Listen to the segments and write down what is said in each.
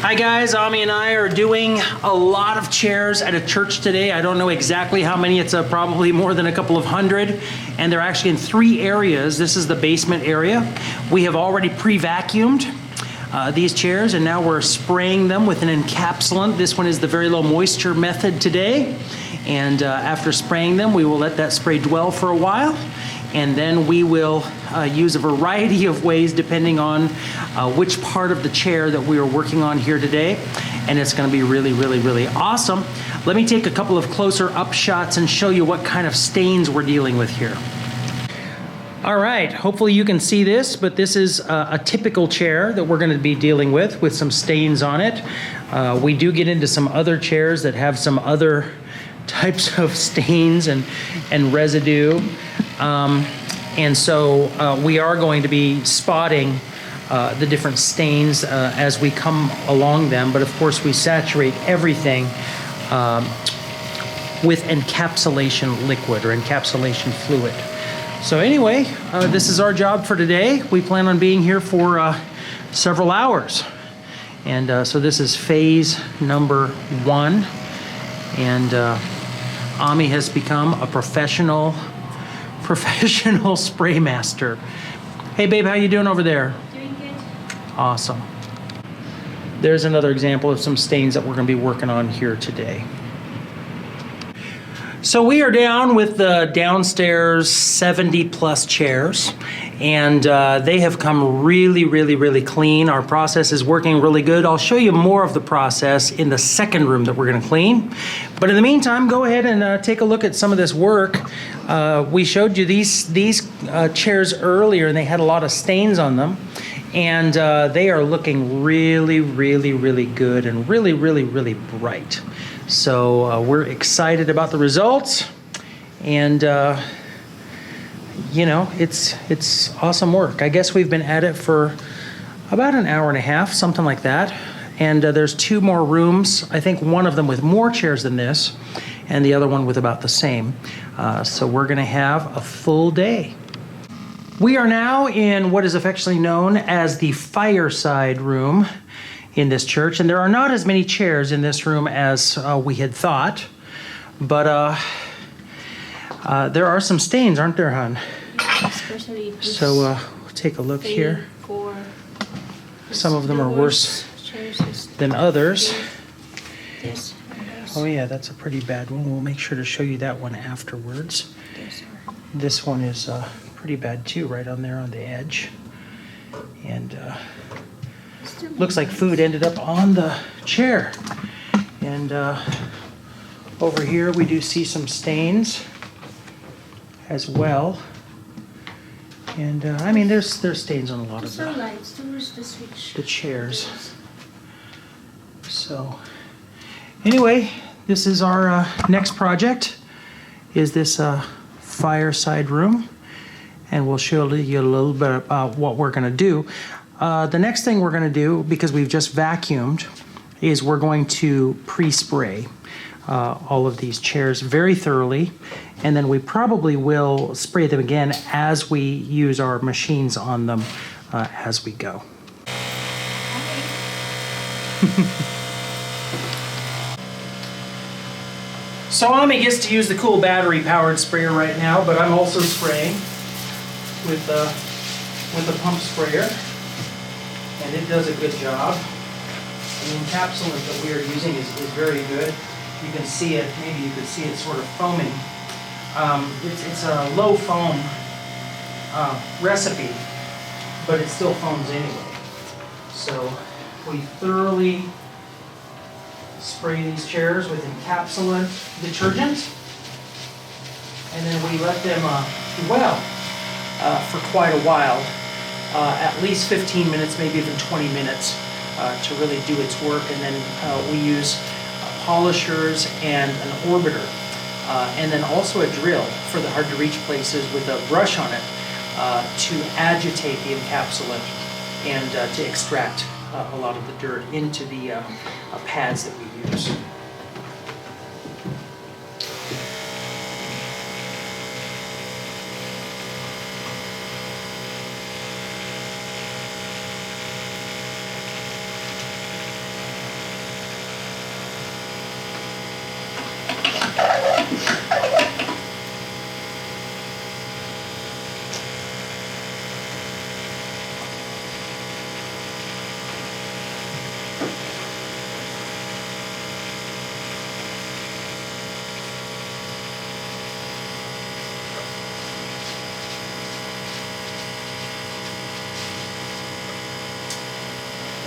Hi guys, Ami and I are doing a lot of chairs at a church today. I don't know exactly how many, it's probably more than a couple of hundred, and they're actually in 3 areas. This is the basement area. We have already pre-vacuumed these chairs, and now we're spraying them with an encapsulant. This one is the very low moisture method today, and after spraying them, we will let that spray dwell for a while, and then we will use a variety of ways depending on which part of the chair that we are working on here today, and it's going to be really, really, really awesome. Let me take a couple of closer up shots and show you what kind of stains we're dealing with here. All right, hopefully you can see this, but this is a typical chair that we're going to be dealing with some stains on it. We do get into some other chairs that have some other types of stains and residue. And so we are going to be spotting the different stains as we come along them, but of course we saturate everything with encapsulation liquid or encapsulation fluid. So anyway, this is our job for today. We plan on being here for several hours. And so this is phase number 1. And Ami has become a professional spray master. Hey babe, how you doing over there? Doing good. Awesome. There's another example of some stains that we're going to be working on here today. So we are down with the downstairs 70 plus chairs, and they have come really, really, really clean. Our process is working really good. I'll show you more of the process in the second room that we're going to clean. But in the meantime, go ahead and take a look at some of this work. We showed you these chairs earlier, and they had a lot of stains on them. And they are looking really, really, really good and really, really, really bright. So we're excited about the results, and you know, it's awesome work. I guess we've been at it for about an hour and a half, something like that. And there's 2 more rooms. I think one of them with more chairs than this, and the other one with about the same. So we're going to have a full day. We are now in what is affectionately known as the fireside room in this church, and there are not as many chairs in this room as we had thought, but there are some stains, aren't there, hon? Especially this. So we'll take a look here. Some of them are worse than others. This. Oh yeah, that's a pretty bad one. We'll make sure to show you that one afterwards. This one is pretty bad too, right on there on the edge. And looks like food ended up on the chair. And over here we do see some stains as well. And I mean, there's stains on a lot of the chairs. So anyway, this is our next project, is this fireside room. And we'll show you a little bit about what we're going to do. The next thing we're going to do, because we've just vacuumed, is we're going to pre-spray all of these chairs very thoroughly, and then we probably will spray them again as we use our machines on them as we go. So Ami gets to use the cool battery-powered sprayer right now, but I'm also spraying with the pump sprayer, and it does a good job. The encapsulant that we are using is very good. You can see it, maybe you could see it sort of foaming. It's a low foam recipe, but it still foams anyway. So we thoroughly spray these chairs with encapsulant detergent, and then we let them dwell for quite a while, at least 15 minutes, maybe even 20 minutes to really do its work. And then we use polishers and an orbiter, and then also a drill for the hard to reach places with a brush on it to agitate the encapsulant and to extract a lot of the dirt into the pads that we use.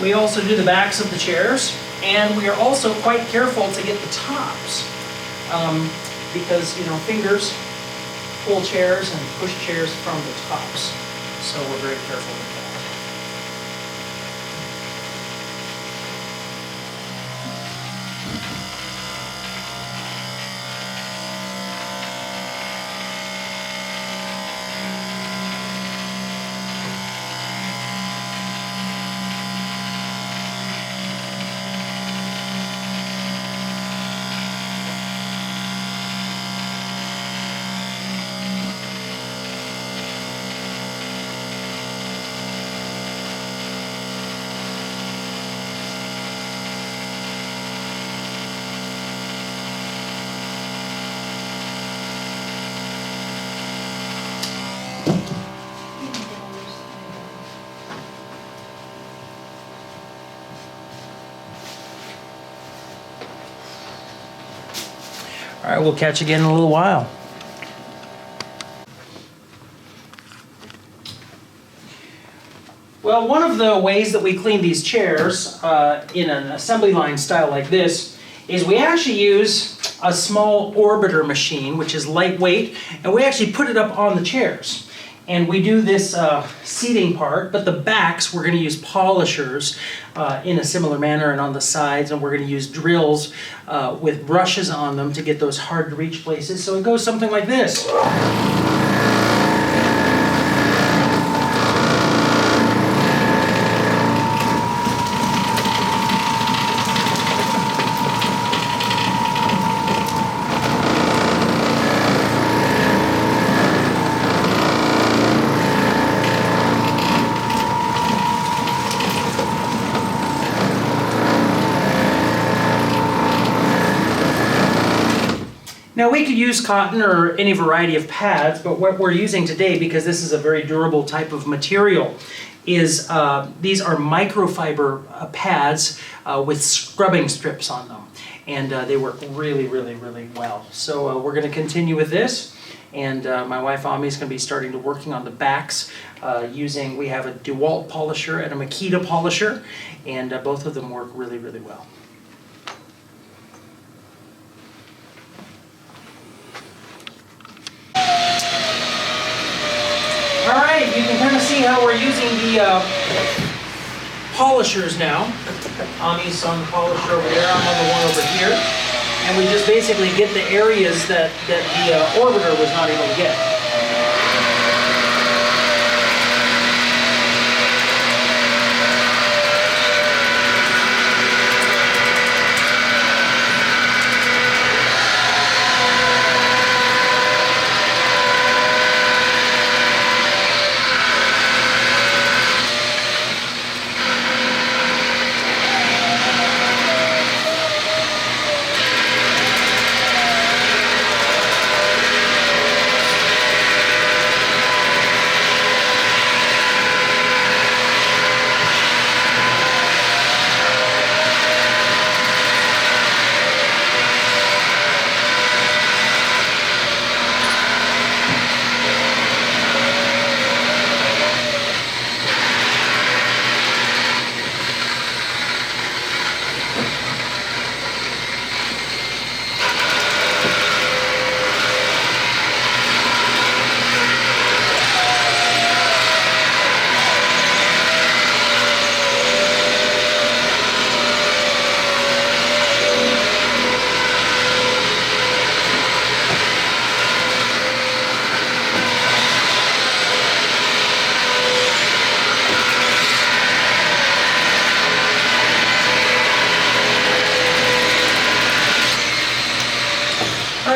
We also do the backs of the chairs, and we are also quite careful to get the tops because, you know, fingers pull chairs and push chairs from the tops. So we're very careful with that. All right, we'll catch you again in a little while. Well, one of the ways that we clean these chairs in an assembly line style like this is we actually use a small orbiter machine, which is lightweight, and we actually put it up on the chairs. And we do this seating part, but the backs we're going to use polishers in a similar manner, and on the sides, and we're going to use drills with brushes on them to get those hard to reach places. So it goes something like this. Now we could use cotton or any variety of pads, but what we're using today, because this is a very durable type of material, is these are microfiber pads with scrubbing strips on them. And they work really, really, really well. So we're going to continue with this. And my wife Ami is going to be starting to working on the backs using, we have a DeWalt polisher and a McKinney polisher, and both of them work really, really well. All right, you can kind of see how we're using the polishers now. Ami's on the polisher over there, I'm on the one over here. And we just basically get the areas that the orbiter was not able to get.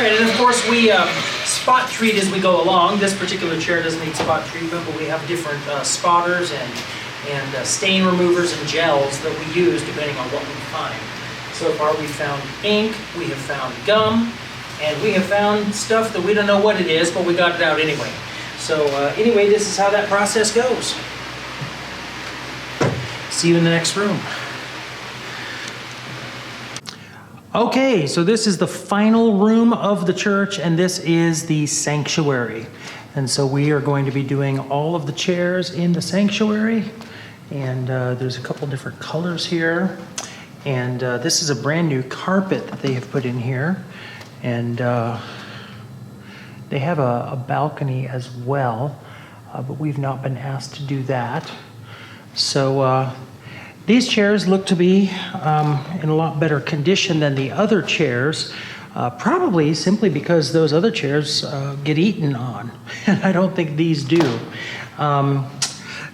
And of course we spot treat as we go along. This particular chair doesn't need spot treatment, but we have different spotters and stain removers and gels that we use depending on what we find. So far we've found ink, we have found gum, and we have found stuff that we don't know what it is, but we got it out anyway. So anyway, this is how that process goes. See you in the next room. Okay, so this is the final room of the church, and this is the sanctuary. And so we are going to be doing all of the chairs in the sanctuary. And there's a couple different colors here. And this is a brand new carpet that they have put in here. And they have a balcony as well, but we've not been asked to do that. So these chairs look to be in a lot better condition than the other chairs, probably simply because those other chairs get eaten on. And I don't think these do.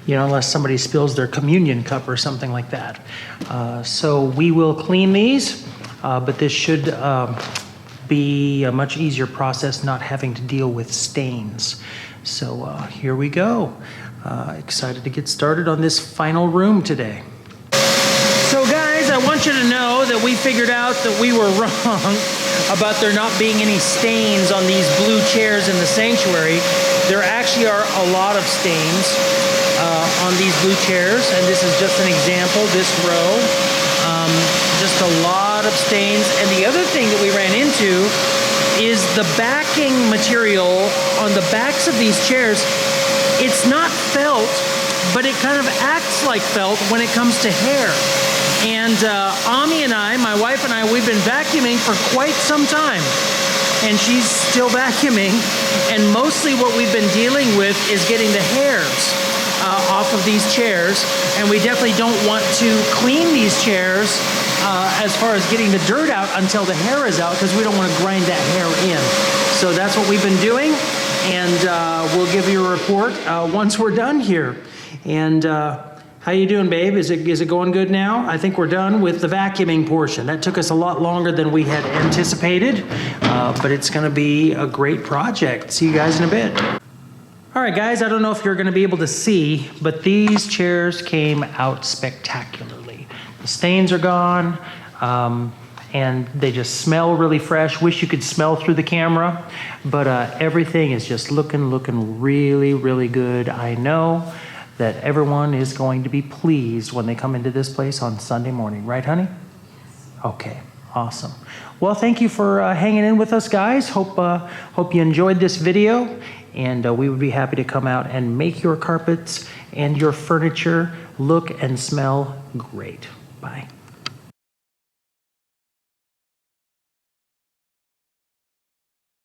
You know, unless somebody spills their communion cup or something like that. So we will clean these, but this should be a much easier process, not having to deal with stains. So here we go. Excited to get started on this final room today. So guys, I want you to know that we figured out that we were wrong about there not being any stains on these blue chairs in the sanctuary. There actually are a lot of stains on these blue chairs, and this is just an example, this row. Just a lot of stains. And the other thing that we ran into is the backing material on the backs of these chairs. It's not felt, but it kind of acts like felt when it comes to hair. And Ami and I, my wife and I, we've been vacuuming for quite some time. And she's still vacuuming. And mostly what we've been dealing with is getting the hairs off of these chairs. And we definitely don't want to clean these chairs as far as getting the dirt out until the hair is out, because we don't want to grind that hair in. So that's what we've been doing. And we'll give you a report once we're done here. And how you doing, babe? Is it going good now? I think we're done with the vacuuming portion. That took us a lot longer than we had anticipated, but it's going to be a great project. See you guys in a bit. All right, guys, I don't know if you're going to be able to see, but these chairs came out spectacularly. The stains are gone, and they just smell really fresh. Wish you could smell through the camera, but everything is just looking really, really good. I know that everyone is going to be pleased when they come into this place on Sunday morning. Right, honey? Okay, awesome. Well, thank you for hanging in with us, guys. Hope you enjoyed this video, and we would be happy to come out and make your carpets and your furniture look and smell great. Bye.